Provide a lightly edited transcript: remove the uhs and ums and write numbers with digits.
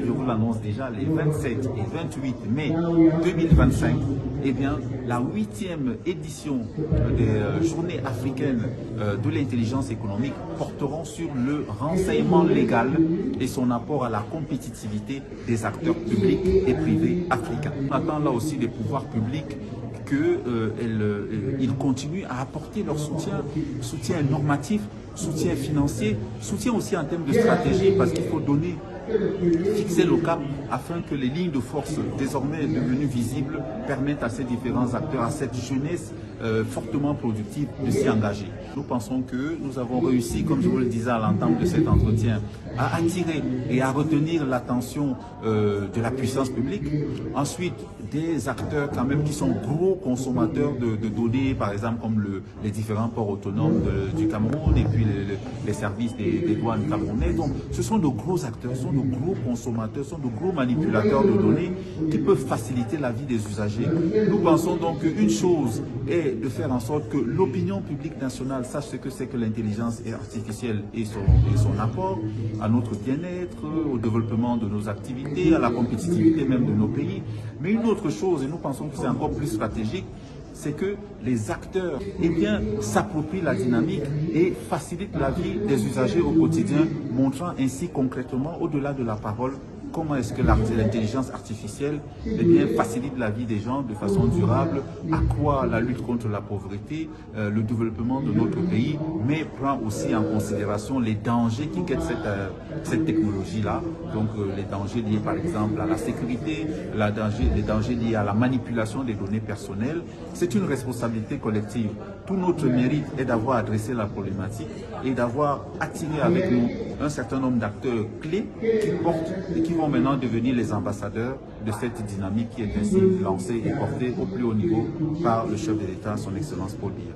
je vous l'annonce déjà, les 27 et 28 mai 2025, eh bien, la 8e édition des Journées africaines de l'intelligence économique porteront sur le renseignement légal et son apport à la compétitivité des acteurs publics et privés africains. On attend là aussi des pouvoirs publics qu'ils continuent à apporter leur soutien normatif, soutien financier, soutien aussi en termes de stratégie, parce qu'il faut fixer le cap afin que les lignes de force désormais devenues visibles permettent à ces différents acteurs, à cette jeunesse fortement productive de s'y engager. Nous pensons que nous avons réussi, comme je vous le disais à l'entame de cet entretien, à attirer et à retenir l'attention de la puissance publique. Ensuite, des acteurs quand même qui sont gros consommateurs de données, par exemple comme les différents ports autonomes du Cameroun et puis les services des douanes camerounais. Donc ce sont de gros acteurs, ce sont de gros consommateurs, ce sont de gros manipulateurs de données qui peuvent faciliter la vie des usagers. Nous pensons donc qu'une chose est de faire en sorte que l'opinion publique nationale sache ce que c'est que l'intelligence artificielle et son apport à notre bien-être, au développement de nos activités, à la compétitivité même de nos pays. Mais une autre chose, et nous pensons que c'est encore plus stratégique, c'est que les acteurs s'approprient la dynamique et facilitent la vie des usagers au quotidien, montrant ainsi concrètement, au-delà de la parole, comment est-ce que l'intelligence artificielle facilite la vie des gens de façon durable, accroît la lutte contre la pauvreté, le développement de notre pays, mais prend aussi en considération les dangers qui guettent cette technologie-là. Donc les dangers liés par exemple à la sécurité, les dangers liés à la manipulation des données personnelles. C'est une responsabilité collective. Tout notre mérite est d'avoir adressé la problématique et d'avoir attiré avec nous un certain nombre d'acteurs clés qui portent et qui vont maintenant devenir les ambassadeurs de cette dynamique qui est ainsi lancée et portée au plus haut niveau par le chef de l'État, son Excellence Paul Biya.